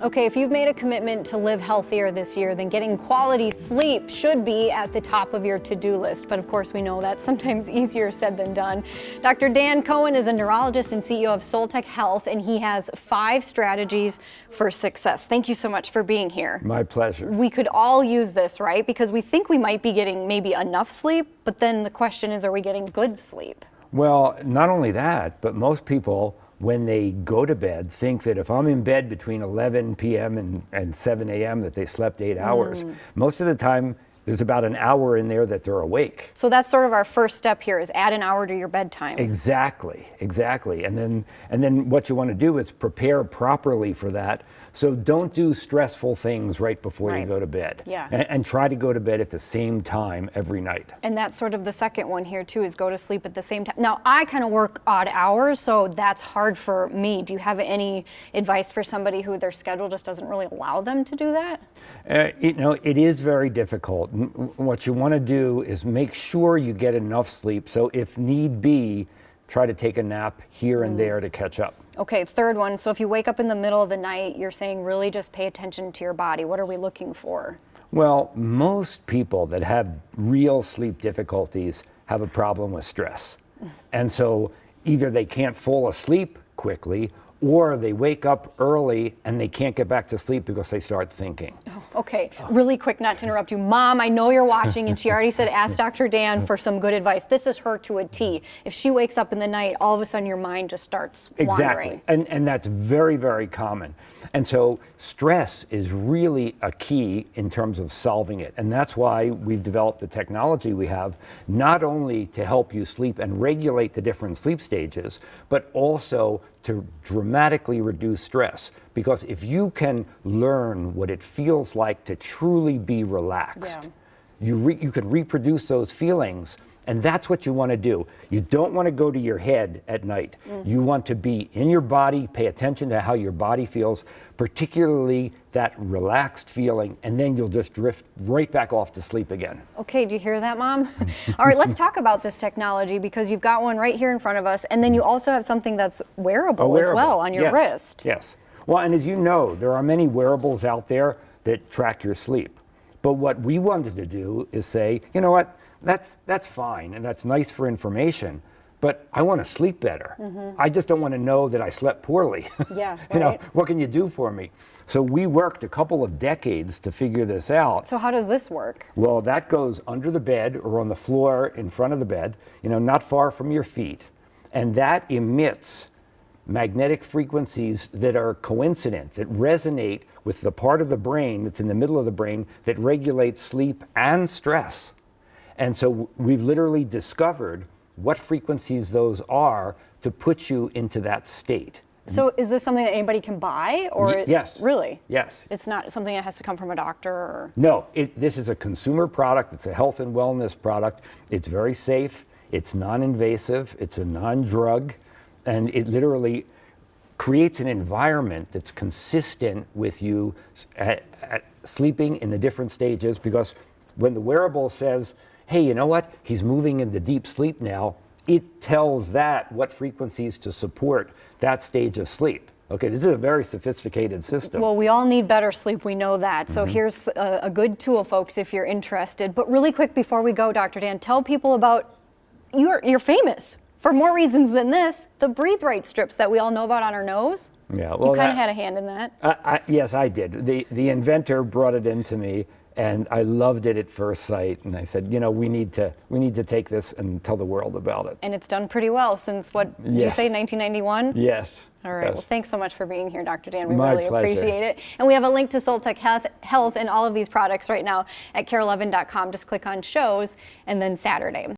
Okay, if you've made a commitment to live healthier this year, then getting quality sleep should be at the top of your to-do list. But of course, we know that's sometimes easier said than done. Dr. Dan Cohen is a neurologist and CEO of Soltec Health, and he has 5 strategies for success. Thank you so much for being here. My pleasure. We could all use this, right? Because we think we might be getting maybe enough sleep, but then the question is, are we getting good sleep? Well, not only that, but most people, when they go to bed, think that if I'm in bed between 11 p.m. and 7 a.m. that they slept 8 hours. Most of the time, there's about an hour in there that they're awake. So that's sort of our first step here, is add an hour to your bedtime. Exactly. And then what you want to do is prepare properly for that. So don't do stressful things right before you go to bed. Yeah. And try to go to bed at the same time every night. And that's sort of the second one here too, is go to sleep at the same time. Now, I kind of work odd hours, so that's hard for me. Do you have any advice for somebody who their schedule just doesn't really allow them to do that? It is very difficult. What you want to do is make sure you get enough sleep. So if need be, try to take a nap here and there to catch up. Okay, third one. So if you wake up in the middle of the night, you're saying really just pay attention to your body. What are we looking for? Well, most people that have real sleep difficulties have a problem with stress. And so either they can't fall asleep quickly, or they wake up early and they can't get back to sleep because they start thinking. Okay, really quick, not to interrupt you. Mom, I know you're watching, and she already said ask Dr. Dan for some good advice. This is her to a T. If she wakes up in the night, all of a sudden your mind just starts wandering. Exactly, and that's very, very common. And so stress is really a key in terms of solving it. And that's why we've developed the technology we have, not only to help you sleep and regulate the different sleep stages, but also to dramatically reduce stress. Because if you can learn what it feels like to truly be relaxed, you can reproduce those feelings. And that's what you want to do. You don't want to go to your head at night. You want to be in your body, pay attention to how your body feels, particularly that relaxed feeling, and then you'll just drift right back off to sleep again. Okay, do you hear that, Mom? All right, let's talk about this technology, because you've got one right here in front of us, and then you also have something that's wearable as well on your wrist. Yes. Well, and as you know, there are many wearables out there that track your sleep. But what we wanted to do is say, you know what? That's fine, and that's nice for information, but I want to sleep better. I just don't want to know that I slept poorly. Yeah, right. You know, what can you do for me? So we worked a couple of decades to figure this out. So how does this work? Well, that goes under the bed or on the floor in front of the bed, not far from your feet, and that emits magnetic frequencies that are coincident, that resonate with the part of the brain that's in the middle of the brain that regulates sleep and stress. And so we've literally discovered what frequencies those are to put you into that state. So is this something that anybody can buy, or yes. Really? Yes. It's not something that has to come from a doctor? Or? No, this is a consumer product. It's a health and wellness product. It's very safe. It's non-invasive. It's a non-drug. And it literally creates an environment that's consistent with you at sleeping in the different stages, because when the wearable says, hey, you know what? He's moving into deep sleep now. It tells that what frequencies to support that stage of sleep. Okay, this is a very sophisticated system. Well, we all need better sleep, we know that. So here's a good tool, folks, if you're interested. But really quick before we go, Dr. Dan, tell people about, you're famous for more reasons than this, the Breathe Right strips that we all know about on our nose. Yeah, well, you kind of had a hand in that. Yes, I did. The inventor brought it into me, and I loved it at first sight. And I said, we need to take this and tell the world about it. And it's done pretty well since, what did you say, 1991? Yes. All right. Yes. Well, thanks so much for being here, Dr. Dan. We My really pleasure. appreciate it. And we have a link to Soltec Health and all of these products right now at care11.com. Just click on shows and then Saturday.